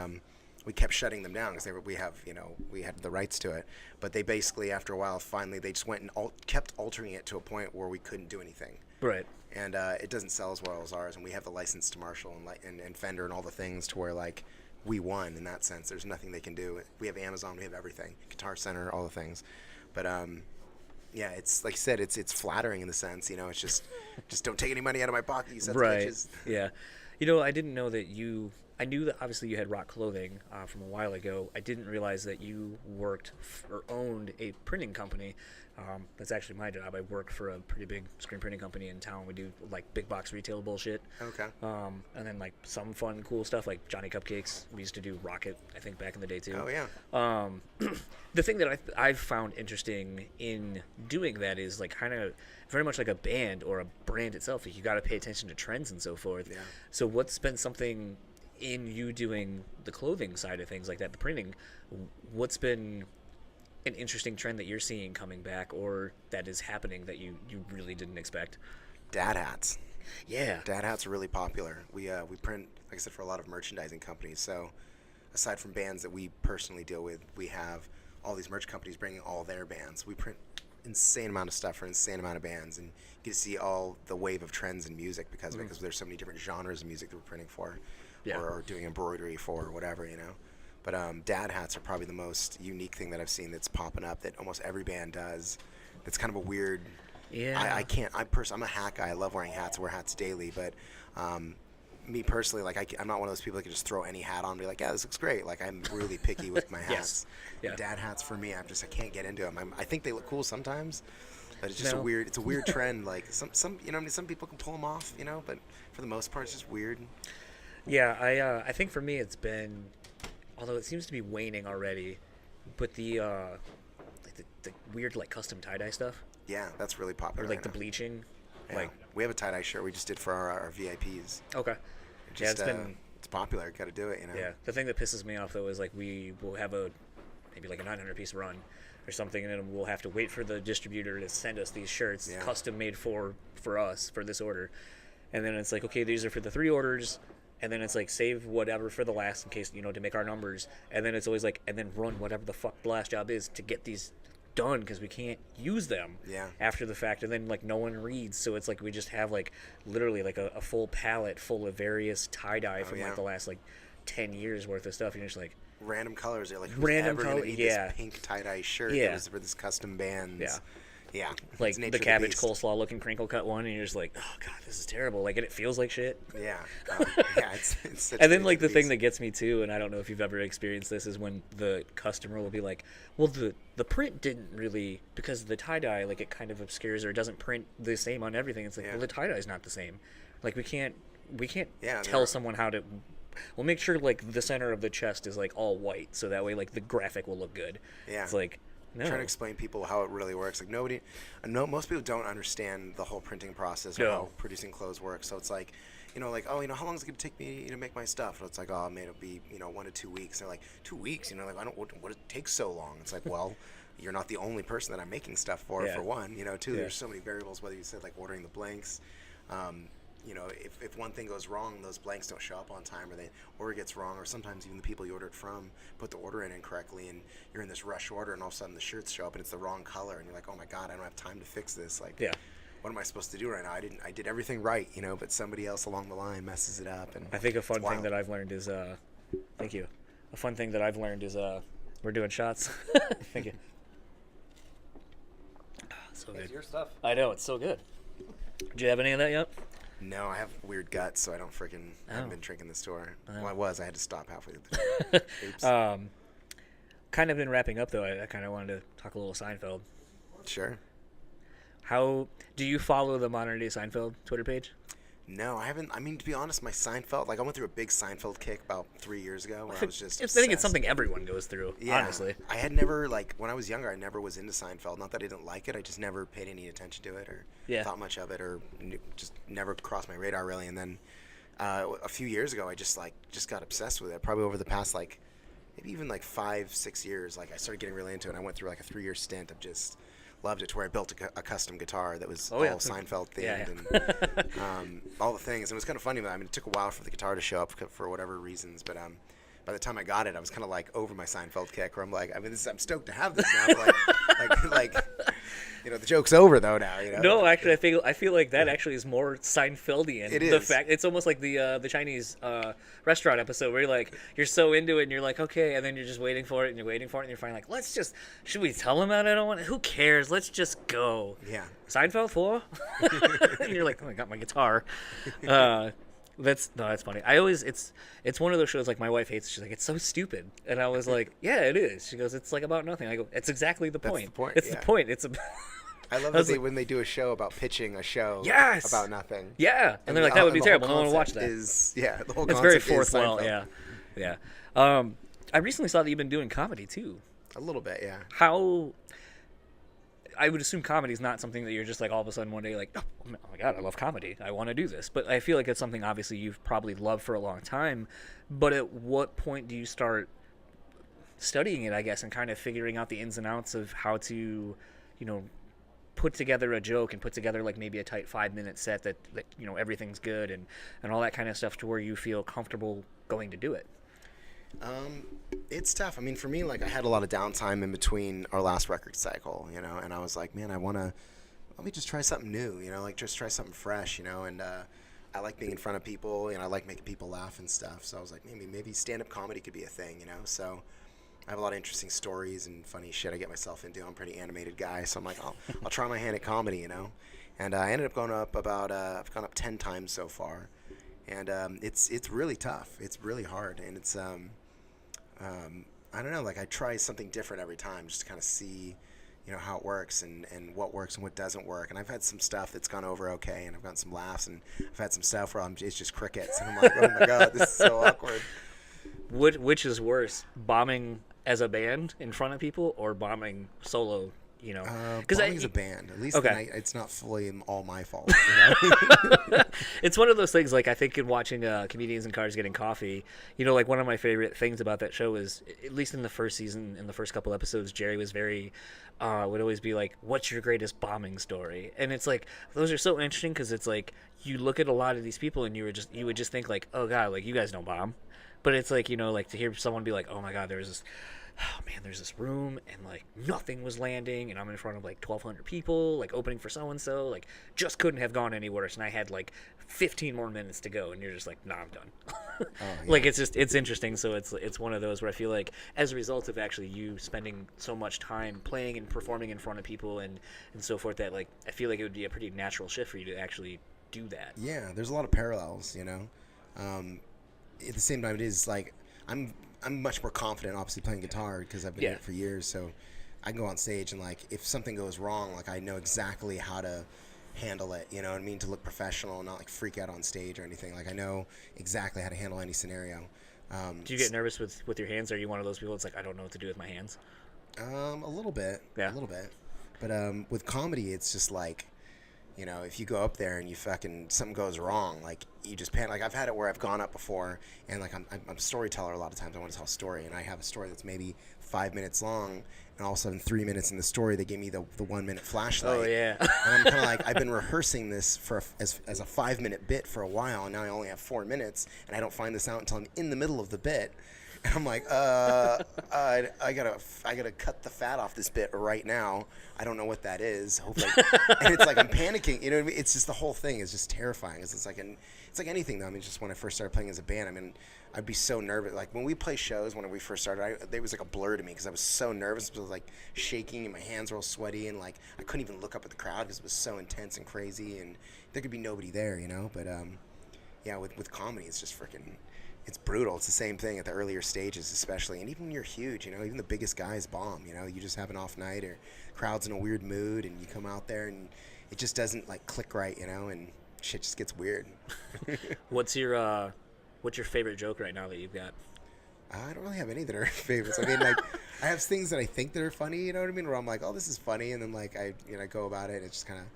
we kept shutting them down because we had the rights to it. But they basically, after a while, finally they just went and kept altering it to a point where we couldn't do anything. Right. And it doesn't sell as well as ours, and we have the license to Marshall and Fender and all the things to where like we won in that sense. There's nothing they can do. We have Amazon, we have everything, Guitar Center, all the things. But yeah, it's like you said, it's flattering in the sense, it's just don't take any money out of my pocket. You said right. Yeah. I didn't know that I knew that obviously you had Rock Clothing from a while ago. I didn't realize that you worked or owned a printing company. That's actually my job. I work for a pretty big screen printing company in town. We do like big box retail bullshit. Okay. And then like some fun, cool stuff like Johnny Cupcakes. We used to do Rocket, I think, back in the day too. Oh yeah. The thing that I've found interesting in doing that is like kind of very much like a band or a brand itself. Like you got to pay attention to trends and so forth. Yeah. So what's been something in you doing the clothing side of things like that, the printing, what's been an interesting trend that you're seeing coming back or that is happening that you really didn't expect? Dad hats. Yeah. Dad hats are really popular. We print, like I said, for a lot of merchandising companies. So aside from bands that we personally deal with, we have all these merch companies bringing all their bands. We print insane amount of stuff for an insane amount of bands, and you get to see all the wave of trends in music because of it, because there's so many different genres of music that we're printing for. Yeah. Or doing embroidery for, or whatever, But dad hats are probably the most unique thing that I've seen that's popping up that almost every band does. It's kind of a weird. Yeah. I'm a hat guy. I love wearing hats. I wear hats daily. But me personally, like I'm not one of those people that can just throw any hat on and be like, yeah, this looks great. Like I'm really picky with my hats. Yes. Yeah. Dad hats for me, I can't get into them. I think they look cool sometimes, but it's just a weird trend. Like some some people can pull them off, but for the most part, it's just weird. Yeah, I think for me it's been, although it seems to be waning already, but the weird like custom tie-dye stuff. Yeah, that's really popular. Or like right the now. bleaching. Yeah. Like we have a tie-dye shirt we just did for our VIPs. Okay. It's popular. Got to do it, Yeah. The thing that pisses me off though is like we will have maybe like a 900 piece run or something, and then we'll have to wait for the distributor to send us these shirts custom made for us for this order, and then it's like, okay, these are for the 3 orders. And then it's like save whatever for the last in case, to make our numbers. And then it's always like, and then run whatever the fuck the last job is to get these done because we can't use them after the fact. And then like no one reads. So it's like we just have like literally like a full palette full of various tie-dye from like the last like 10 years worth of stuff. And you're just like. Random colors. They're like, random colors. This pink tie-dye shirt that was for this custom bands. Yeah. Yeah, like the cabbage coleslaw looking crinkle cut one, and you're just like, oh god, this is terrible. Like, and it feels like shit. Yeah, it's such. And then like the thing that gets me too, and I don't know if you've ever experienced this, is when the customer will be like, well, the print didn't really, because the tie dye, like it kind of obscures or it doesn't print the same on everything. It's like, well, the tie dye is not the same. Like we can't tell someone how to. We'll make sure like the center of the chest is like all white, so that way like the graphic will look good. Yeah, it's like. No. Trying to explain people how it really works. Like most people don't understand the whole printing process or how producing clothes works. So it's like, how long is it going to take me to make my stuff? And it's like, oh, man, it'll be 1 to 2 weeks. And they're like, 2 weeks? Like, I don't. What it takes so long? It's like, well, you're not the only person that I'm making stuff for one. Two, there's so many variables. Whether you said like ordering the blanks. If one thing goes wrong, those blanks don't show up on time, or the order gets wrong, or sometimes even the people you ordered from put the order in incorrectly, and you're in this rush order, and all of a sudden the shirts show up and it's the wrong color, and you're like, oh my god, I don't have time to fix this. Like, what am I supposed to do right now? I did everything right, but somebody else along the line messes it up. And I think a fun thing that I've learned is, thank you. A fun thing that I've learned is, we're doing shots. Thank you. So good. It's your stuff. I know, it's so good. Did you have any of that yet? No, I have weird guts, so I haven't been drinking this tour. Well, I had to stop halfway through. Oops. Kind of been wrapping up, though. I kind of wanted to talk a little Seinfeld. Sure. How do you follow the Modern Day Seinfeld Twitter page? No, I haven't. I mean, to be honest, my Seinfeld, I went through a big Seinfeld kick about 3 years ago where I was just obsessed. I think it's something everyone goes through, honestly. I had never, when I was younger, I never was into Seinfeld. Not that I didn't like it, I just never paid any attention to it or thought much of it, or just never crossed my radar, really. And then a few years ago, I just got obsessed with it. Probably over the past, maybe even 5-6 years, I started getting really into it. I went through a 3-year stint of just loved it, to where I built a custom guitar that was all Seinfeld themed and all the things. And it was kind of funny. I mean, it took a while for the guitar to show up for whatever reasons, but by the time I got it, I was kind of like over my Seinfeld kick, where I'm like, I mean, I'm stoked to have this now. But like, you know, the joke's over though now. You know. No, actually, I feel like that actually is more Seinfeldian. It is. The fact it's almost like the Chinese restaurant episode where you're so into it and you're like, okay, and then you're just waiting for it and you're waiting for it and you're finally like, should we tell him that I don't want it? Who cares? Let's just go. Yeah. Seinfeld 4? And you're like, oh, I got my guitar. That's funny. It's one of those shows like my wife hates. She's like, it's so stupid, and I was like, yeah, it is. She goes, it's like about nothing. I go, it's exactly the point. That's the point. It's yeah. the point. It's a. I love that when they do a show about pitching a show Yes! about nothing. Yeah, and they're like, that would be terrible. No one will watch that. The whole it's concept very is fourth wall. Seinfeld. Yeah. I recently saw that you've been doing comedy too. A little bit, yeah. How? I would assume comedy is not something that you're just like all of a sudden one day like, oh my god, I love comedy. I want to do this. But I feel like it's something obviously you've probably loved for a long time. But at what point do you start studying it, I guess, and kind of figuring out the ins and outs of how to, you know, put together a joke and put together like maybe a tight 5-minute set that you know everything's good and all that kind of stuff to where you feel comfortable going to do it? It's tough. I mean, for me, like, I had a lot of downtime in between our last record cycle, you know, and I was like, man, let me just try something new, you know, like just try something fresh, you know, and I like being in front of people, and I like making people laugh and stuff. So I was like, maybe stand-up comedy could be a thing, you know. So I have a lot of interesting stories and funny shit I get myself into. I'm a pretty animated guy, so I'm like, I'll try my hand at comedy, you know. And I ended up going up I've gone up 10 times so far, and it's really tough. It's really hard, and it's I don't know, like I try something different every time just to kind of see, you know, how it works and what works and what doesn't work. And I've had some stuff that's gone over okay, and I've gotten some laughs, and I've had some stuff where it's just crickets, and I'm like, oh my god, this is so awkward. Which is worse, bombing as a band in front of people or bombing solo? You know, because bombing's a band. At least okay. It's not fully all my fault. You know? It's one of those things. Like I think in watching Comedians in Cars Getting Coffee, you know, like one of my favorite things about that show is, at least in the first season, in the first couple episodes, Jerry was very would always be like, "What's your greatest bombing story?" And it's like those are so interesting because it's like you look at a lot of these people and you would just think like, "Oh god, like you guys don't bomb," but it's like, you know, like to hear someone be like, "Oh my god, there's this room and like nothing was landing and I'm in front of like 1,200 people, like opening for so-and-so, like just couldn't have gone any worse, and I had like 15 more minutes to go," and you're just like, nah, I'm done. Oh, yeah. Like it's interesting. So it's one of those where I feel like as a result of actually you spending so much time playing and performing in front of people and so forth, that like I feel like it would be a pretty natural shift for you to actually do that. Yeah, there's a lot of parallels, you know. At the same time, it is like I'm much more confident, obviously, playing guitar because I've been in it for years. So I can go on stage and, like, if something goes wrong, like, I know exactly how to handle it, you know what I mean, to look professional and not, like, freak out on stage or anything. Like, I know exactly how to handle any scenario. Do you get nervous with your hands? Are you one of those people that's like, I don't know what to do with my hands? A little bit. Yeah. A little bit. But with comedy, it's just like, you know, if you go up there and you something goes wrong, like you just panic. Like I've had it where I've gone up before, and like I'm a storyteller a lot of times. I want to tell a story, and I have a story that's maybe 5 minutes long, and all of a sudden 3 minutes in the story they give me the 1 minute flashlight. Oh yeah. And I'm kind of like, I've been rehearsing this as a 5 minute bit for a while, and now I only have 4 minutes, and I don't find this out until I'm in the middle of the bit. And I'm like, I gotta cut the fat off this bit right now. I don't know what that is. Hopefully, and it's like I'm panicking. You know what I mean? It's just the whole thing is just terrifying. It's like anything though. I mean, just when I first started playing as a band, I mean, I'd be so nervous. Like when we play shows, when we first started, it was like a blur to me because I was so nervous. I was like shaking and my hands were all sweaty and like I couldn't even look up at the crowd because it was so intense and crazy and there could be nobody there, you know. But yeah, with comedy, it's just freaking. It's brutal. It's the same thing at the earlier stages, especially. And even when you're huge, you know, even the biggest guys bomb, you know, you just have an off night or crowd's in a weird mood and you come out there and it just doesn't like click right, you know, and shit just gets weird. What's your favorite joke right now that you've got? I don't really have any that are favorites. I mean, like, I have things that I think that are funny, you know what I mean? Where I'm like, oh, this is funny. And then like, I go about it and it's just kind of,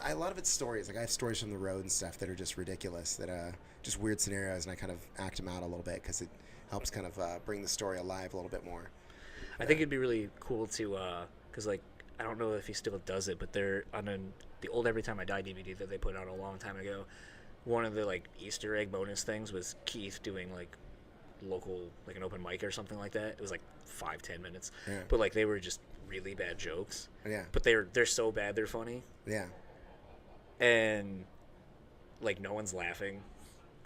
a lot of it's stories. Like I have stories from the road and stuff that are just ridiculous, that just weird scenarios, and I kind of act them out a little bit because it helps kind of bring the story alive a little bit more. I think it'd be really cool to, because like I don't know if he still does it, but they're on the old Every Time I Die DVD that they put out a long time ago. One of the like Easter egg bonus things was Keith doing like local, like an open mic or something like that. It was like 5-10 minutes, Yeah. but like they were just really bad jokes. Yeah. But they're so bad they're funny. Yeah. And like no one's laughing.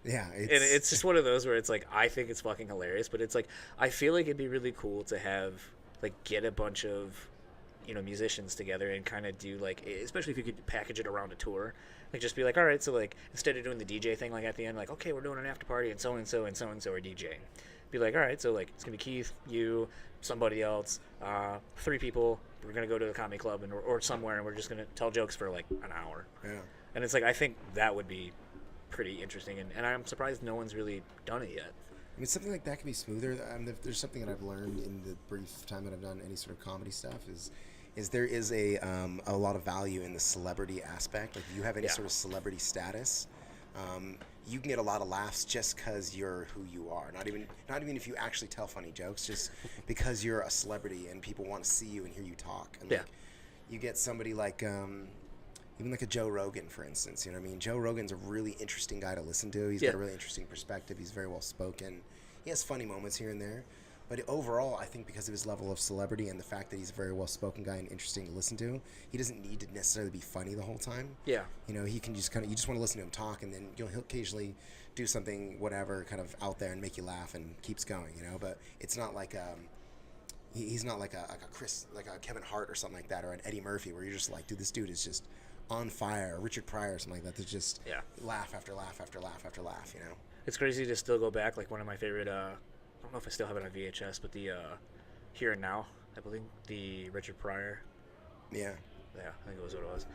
Yeah. And it's just one of those where it's like I think it's fucking hilarious, but it's like I feel like it'd be really cool to have like get a bunch of musicians together and kind of do like, especially if you could package it around a tour, like just be like, all right, so like instead of doing the DJ thing like at the end, like okay, we're doing an after party and so and so are DJing. Be like, all right, so like it's gonna be Keith, you, somebody else, 3 people. We're gonna go to the comedy club or somewhere, and we're just gonna tell jokes for like an hour. Yeah. And it's like I think that would be pretty interesting, and I'm surprised no one's really done it yet. I mean, something like that could be smoother. There's something that I've learned in the brief time that I've done any sort of comedy stuff is there is a lot of value in the celebrity aspect. Like if you have any sort of celebrity status, you can get a lot of laughs just because you're who you are. Not even if you actually tell funny jokes, just because you're a celebrity and people want to see you and hear you talk. And like, you get somebody like even like a Joe Rogan, for instance. You know what I mean? Joe Rogan's a really interesting guy to listen to. He's got a really interesting perspective. He's very well spoken. He has funny moments here and there. But overall, I think because of his level of celebrity and the fact that he's a very well-spoken guy and interesting to listen to, he doesn't need to necessarily be funny the whole time. Yeah. He can just you just want to listen to him talk, and then he'll occasionally do something, whatever, kind of out there and make you laugh and keeps going, But it's not like he's not like a Chris, like a Kevin Hart or something like that, or an Eddie Murphy, where you're just like, dude, this dude is just on fire, or Richard Pryor or something like that. There's just laugh after laugh after laugh after laugh, It's crazy to still go back. Like one of my favorite, I don't know if I still have it on VHS, but the Here and Now, I believe, the Richard Pryor. Yeah, I think it was what it was.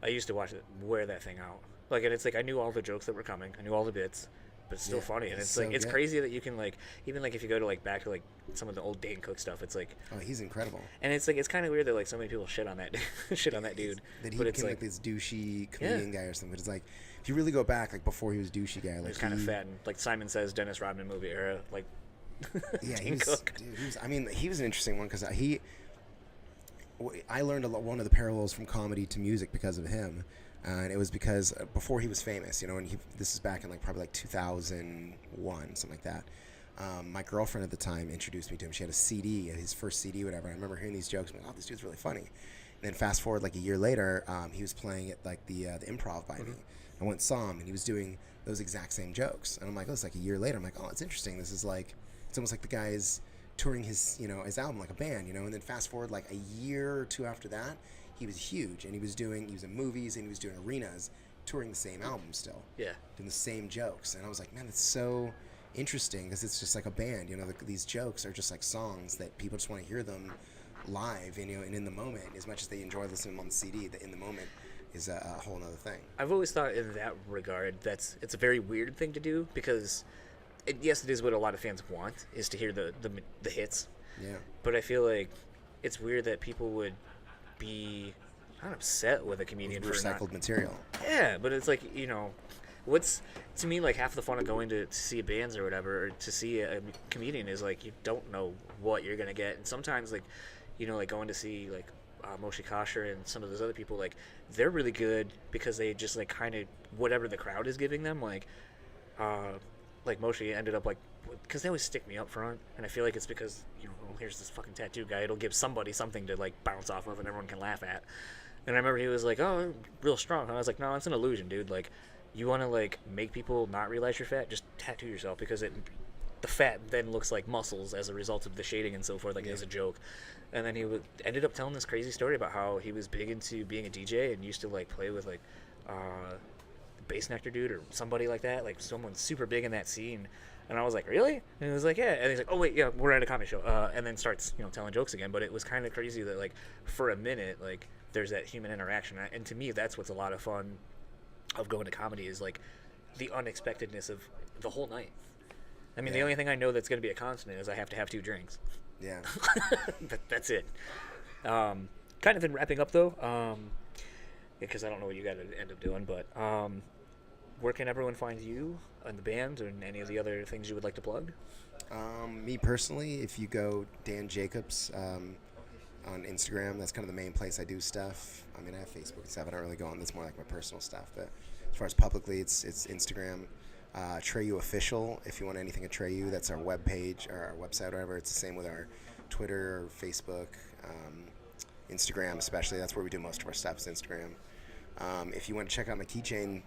I used to watch it, wear that thing out. Like, and it's like I knew all the jokes that were coming, I knew all the bits, but it's still funny. And it's so like it's crazy that you can like even like if you go to like back to like some of the old Dane Cook stuff, it's like he's incredible. And it's like it's kind of weird that like so many people shit on that dude. That he but became like this douchey comedian guy or something. But it's like if you really go back, like before he was douchey guy, like he was kind of fat and like Simon Says, Dennis Rodman movie era, like. Dane Cook. Dude, he was an interesting one because I learned one of the parallels from comedy to music because of him. And it was because before he was famous, and this is back in probably 2001, something like that. My girlfriend at the time introduced me to him. She had a CD, his first CD, whatever. I remember hearing these jokes. I'm like, oh, this dude's really funny. And then fast forward a year later, he was playing at the Improv by me. I went and saw him, and he was doing those exact same jokes. And I'm like, oh, it's a year later. I'm like, oh, it's interesting. This is it's almost like the guy is touring his album like a band, And then fast forward a year or two after that, he was huge, and he was in movies, and he was doing arenas, touring the same album still. Yeah. Doing the same jokes. And I was like, man, that's so interesting because it's just like a band, these jokes are just like songs that people just want to hear them live, and in the moment, as much as they enjoy listening to them on the CD, the in the moment is a whole other thing. I've always thought in that regard it's a very weird thing to do because yes, it is what a lot of fans want, is to hear the hits. Yeah. But I feel like it's weird that people would be not upset with a comedian with recycled material. Yeah, but it's like, what's to me like half the fun of going to see bands or whatever, or to see a comedian is like you don't know what you're gonna get, and sometimes like going to see Moshe Kasher and some of those other people, they're really good because they just kind of whatever the crowd is giving them, Moshe ended up because they always stick me up front, and I feel like it's because here's this fucking tattoo guy, it'll give somebody something to bounce off of and everyone can laugh at. And I remember he was like, oh, real strong, and I was like, no, it's an illusion, dude. You want to make people not realize you're fat, just tattoo yourself, because the fat then looks like muscles as a result of the shading and so forth, as a joke. And then he ended up telling this crazy story about how he was big into being a DJ and used to play with Bass Nectar dude or somebody like that, someone super big in that scene. And I was like, really? And he was like, yeah. And he's like, oh wait, yeah, we're at a comedy show. And then starts telling jokes again. But it was kind of crazy that for a minute there's that human interaction. And to me, that's what's a lot of fun of going to comedy is the unexpectedness of the whole night. I mean, the only thing I know that's going to be a constant is I have to have 2 drinks. Yeah. That's it. Kind of in wrapping up though, because I don't know what you got to end up doing, but where can everyone find you and the band and any of the other things you would like to plug? Me personally, if you go Dan Jacobs on Instagram, that's kind of the main place I do stuff. I mean, I have Facebook and stuff. I don't really go on. That's more like my personal stuff. But as far as publicly, it's Instagram. Atreyu Official, if you want anything Atreyu, that's our webpage or our website, or whatever. It's the same with our Twitter, Facebook, Instagram, especially. That's where we do most of our stuff, is Instagram. If you want to check out my keychain,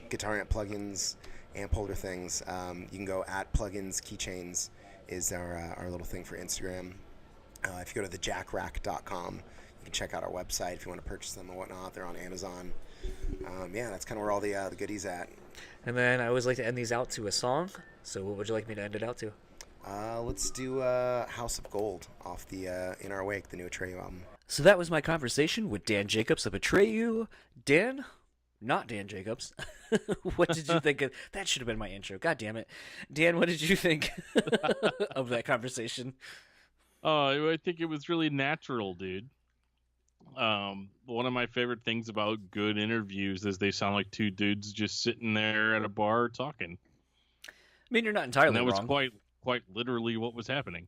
guitar amp plugins, amp holder things, you can go at Pluginz Keychains is our little thing for Instagram. If you go to thejackrack.com, you can check out our website if you want to purchase them and whatnot. They're on Amazon. That's kind of where all the goodies at. And then I always like to end these out to a song. So what would you like me to end it out to? Let's do House of Gold off the In Our Wake, the new Atreyu album. So that was my conversation with Dan Jacobs of Atreyu. Dan, not Dan Jacobs. What did you think of that? Should have been my intro. God damn it. Dan, what did you think of that conversation? I think it was really natural, dude. One of my favorite things about good interviews is they sound like two dudes just sitting there at a bar talking. I mean, you're not entirely wrong. That was quite literally what was happening.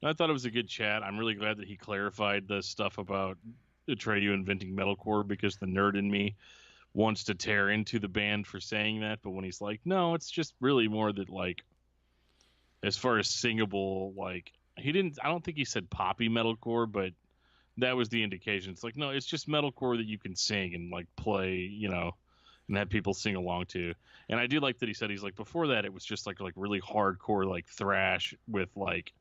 I thought it was a good chat. I'm really glad that he clarified the stuff about Atreyu inventing metalcore, because the nerd in me wants to tear into the band for saying that. But when he's like, no, it's just really more that, like, as far as singable, like, I don't think he said poppy metalcore, but that was the indication. It's like, no, it's just metalcore that you can sing and, like, play, and have people sing along to. And I do like that he said, he's like, before that, it was just like really hardcore, like thrash with like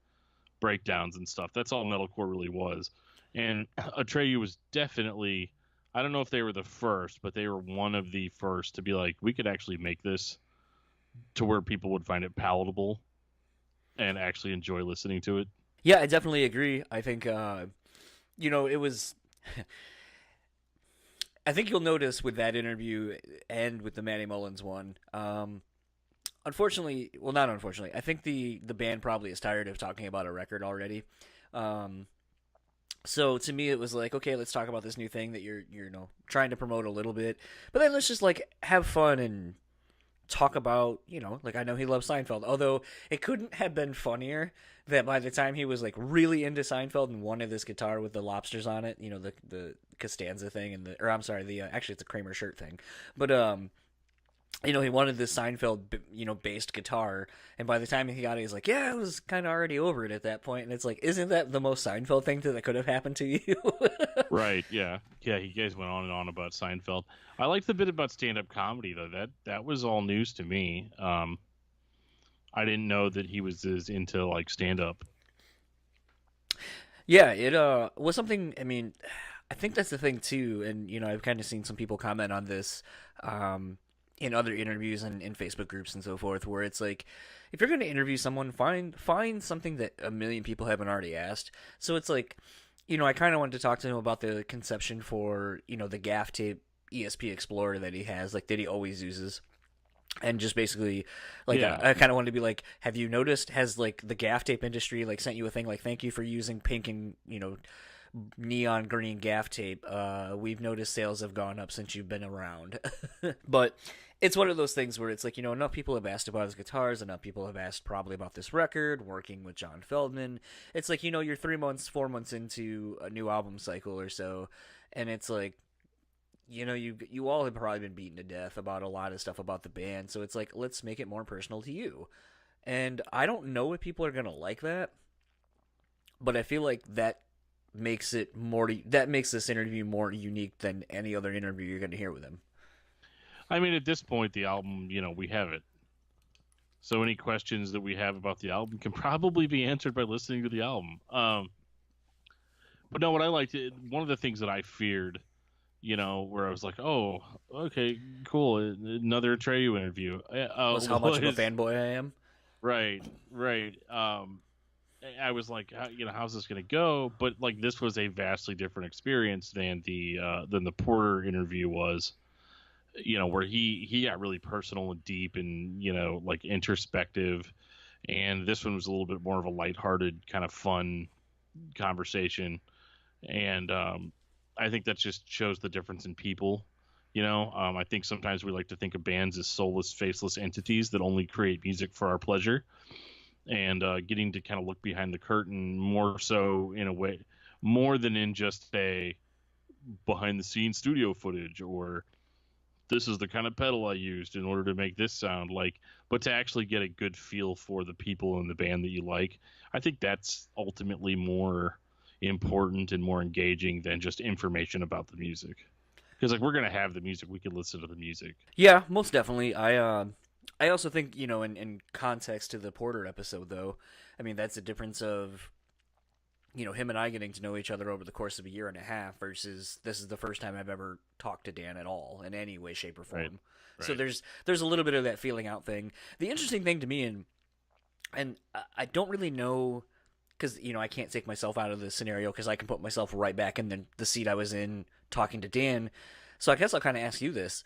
breakdowns and stuff. That's all metalcore really was. And Atreyu was definitely, I don't know if they were the first, but they were one of the first to be like, we could actually make this to where people would find it palatable and actually enjoy listening to it. Yeah, I definitely agree. I think, it was... I think you'll notice with that interview and with the Matty Mullins one, unfortunately, well, not unfortunately, I think the band probably is tired of talking about a record already. So to me, it was like, okay, let's talk about this new thing that you're trying to promote a little bit, but then let's just like have fun and talk about, like, I know he loves Seinfeld, although it couldn't have been funnier that by the time he was like really into Seinfeld and wanted this guitar with the lobsters on it, the Costanza thing actually it's a Kramer shirt thing, but he wanted this Seinfeld based guitar, and by the time he got it, he's like, yeah, I was kind of already over it at that point. And it's like, isn't that the most Seinfeld thing that could have happened to you? Right, yeah, you guys went on and on about Seinfeld. I liked the bit about stand-up comedy, though. That was all news to me. I didn't know that he was as into like stand-up. Yeah, it was something. I mean, I think that's the thing too, and I've kind of seen some people comment on this in other interviews and in Facebook groups and so forth, where it's like, if you're going to interview someone, find something that a million people haven't already asked. So it's like, I kind of wanted to talk to him about the conception for the gaff tape ESP Explorer that he has, like, that he always uses. And just basically, like, yeah. I kind of wanted to be like, have you noticed, has, like, the gaff tape industry, like, sent you a thing, like, thank you for using pink and, neon green gaff tape. We've noticed sales have gone up since you've been around. But it's one of those things where it's like, enough people have asked about his guitars, enough people have asked probably about this record, working with John Feldman. It's like, you're 4 months into a new album cycle or so, and it's like, you all have probably been beaten to death about a lot of stuff about the band, so it's like, let's make it more personal to you. And I don't know if people are going to like that, but I feel like that makes this interview more unique than any other interview you're going to hear with him. I mean, at this point, the album, we have it. So any questions that we have about the album can probably be answered by listening to the album. But no, what I liked, one of the things that I feared, where I was like, oh, okay, cool, another Atreyu interview. Was how much of a fanboy I am. Right. I was like, how's this going to go? But like, this was a vastly different experience than the Porter interview was, where he got really personal and deep and, like introspective. And this one was a little bit more of a lighthearted kind of fun conversation. And I think that just shows the difference in people. I think sometimes we like to think of bands as soulless, faceless entities that only create music for our pleasure. And getting to kind of look behind the curtain more so in a way, more than in just a behind the scenes studio footage or, this is the kind of pedal I used in order to make this sound like, but to actually get a good feel for the people in the band that you like, I think that's ultimately more important and more engaging than just information about the music. Because like we're gonna have the music, we can listen to the music. Yeah, most definitely. I also think, in context to the Porter episode, though, I mean, that's a difference of, him and I getting to know each other over the course of a year and a half versus this is the first time I've ever talked to Dan at all in any way, shape, or form. Right. So there's a little bit of that feeling out thing. The interesting thing to me, and I don't really know, because, I can't take myself out of the scenario because I can put myself right back in the seat I was in talking to Dan. So I guess I'll kind of ask you this.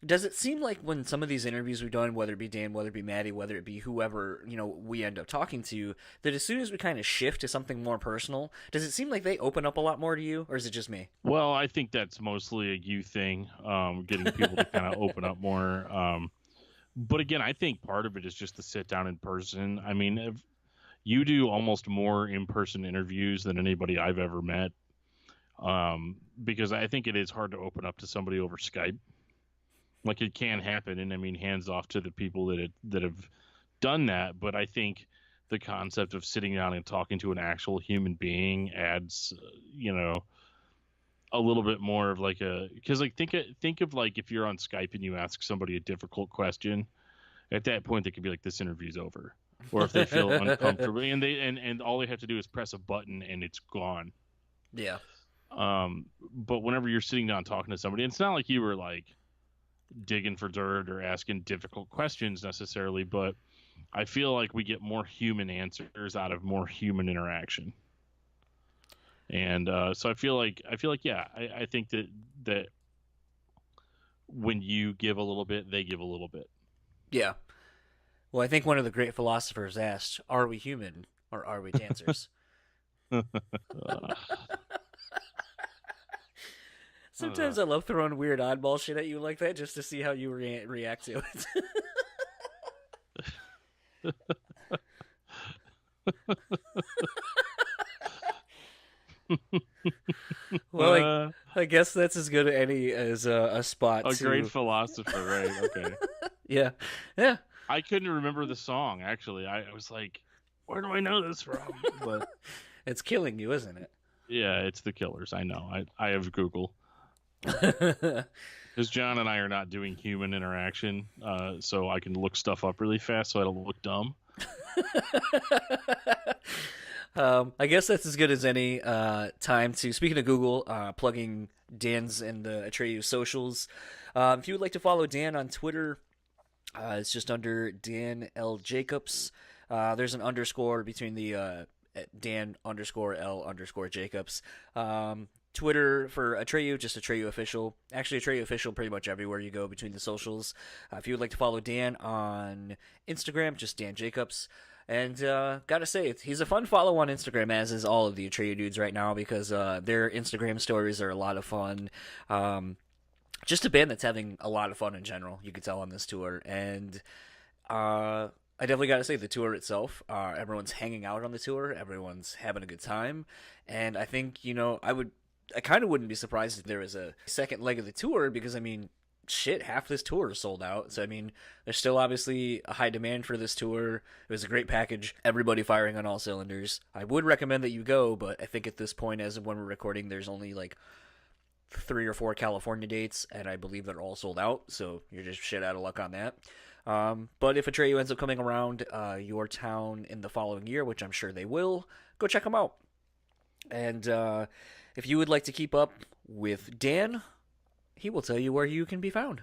Does it seem like when some of these interviews we've done, whether it be Dan, whether it be Maddie, whether it be whoever, we end up talking to, that as soon as we kind of shift to something more personal, does it seem like they open up a lot more to you, or is it just me? Well, I think that's mostly a you thing, getting people to kind of open up more. But again, I think part of it is just to sit down in person. I mean, if you do almost more in-person interviews than anybody I've ever met, because I think it is hard to open up to somebody over Skype. Like it can happen, and I mean, hands off to the people that have done that. But I think the concept of sitting down and talking to an actual human being adds, a little bit more of like because like think of like if you're on Skype and you ask somebody a difficult question, at that point they could be like, this interview's over, or if they feel uncomfortable and all they have to do is press a button and it's gone. Yeah. But whenever you're sitting down talking to somebody, it's not like you were like digging for dirt or asking difficult questions necessarily, but I feel like we get more human answers out of more human interaction. And so I feel like yeah, I think that when you give a little bit, they give a little bit. Yeah. Well, I think one of the great philosophers asked, "Are we human or are we dancers?" Sometimes I love throwing weird oddball shit at you like that just to see how you react to it. Well, I guess that's as good as a spot. A great philosopher, right? Okay. Yeah. I couldn't remember the song, actually. I was like, where do I know this from? But it's killing you, isn't it? Yeah, it's the Killers. I know. I have Google. Because John and I are not doing human interaction, so I can look stuff up really fast so I don't look dumb. I guess that's as good as any time to, speaking of Google, plugging Dan's and the Atreyu socials. If you would like to follow Dan on Twitter, it's just under Dan L. Jacobs. There's an underscore between the Dan _L _Jacobs. Twitter for Atreyu, just Atreyu Official. Actually, Atreyu Official pretty much everywhere you go between the socials. If you would like to follow Dan on Instagram, just Dan Jacobs. And gotta say, he's a fun follow on Instagram, as is all of the Atreyu dudes right now, because their Instagram stories are a lot of fun. Just a band that's having a lot of fun in general, you could tell on this tour. And I definitely gotta say, the tour itself, everyone's hanging out on the tour, everyone's having a good time. And I think, I kind of wouldn't be surprised if there was a second leg of the tour, because, I mean, shit, half this tour is sold out. So, I mean, there's still obviously a high demand for this tour. It was a great package. Everybody firing on all cylinders. I would recommend that you go, but I think at this point, as of when we're recording, there's only like 3 or 4 California dates, and I believe they're all sold out. So you're just shit out of luck on that. But if Atreyu ends up coming around your town in the following year, which I'm sure they will, go check them out. And if you would like to keep up with Dan, he will tell you where you can be found.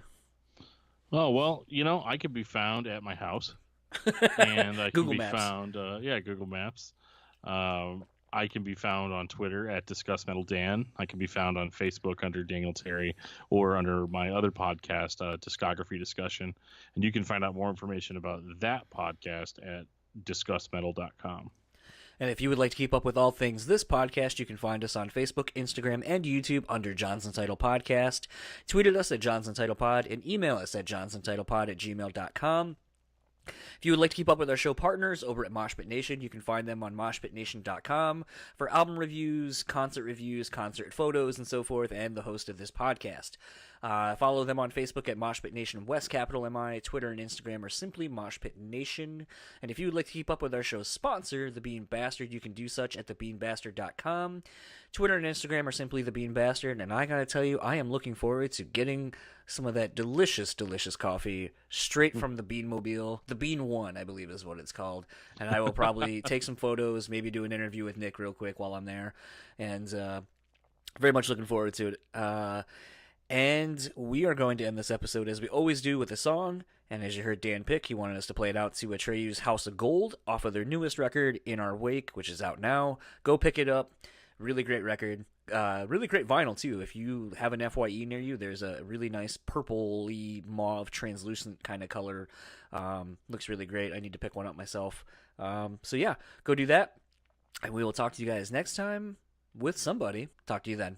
Oh, well, I could be found at my house. And I can be found, Google Maps. I can be found on Twitter at DiscussMetalDan. I can be found on Facebook under Daniel Terry, or under my other podcast, Discography Discussion. And you can find out more information about that podcast at DiscussMetal.com. And if you would like to keep up with all things this podcast, you can find us on Facebook, Instagram, and YouTube under JonsuntitledPodcast. Tweet at us at JonsuntitledPod and email us at JonsuntitledPod@gmail.com. If you would like to keep up with our show partners over at Moshpit Nation, you can find them on moshpitnation.com for album reviews, concert photos, and so forth, and the host of this podcast. Follow them on Facebook at Moshpit Nation West, capital MI. Twitter and Instagram are simply Moshpit Nation. And if you would like to keep up with our show's sponsor, The Bean Bastard, you can do such at thebeanbastard.com. Twitter and Instagram are simply The Bean Bastard. And I gotta tell you, I am looking forward to getting some of that delicious, delicious coffee straight from the Beanmobile. The Bean One, I believe is what it's called. And I will probably take some photos, maybe do an interview with Nick real quick while I'm there. And very much looking forward to it. And we are going to end this episode as we always do with a song. And as you heard Dan pick, he wanted us to play it out to Atreyu's House of Gold off of their newest record, In Our Wake, which is out now. Go pick it up. Really great record. Really great vinyl, too. If you have an FYE near you, there's a really nice purpley mauve translucent kind of color. Looks really great. I need to pick one up myself. So yeah, go do that. And we will talk to you guys next time with somebody. Talk to you then.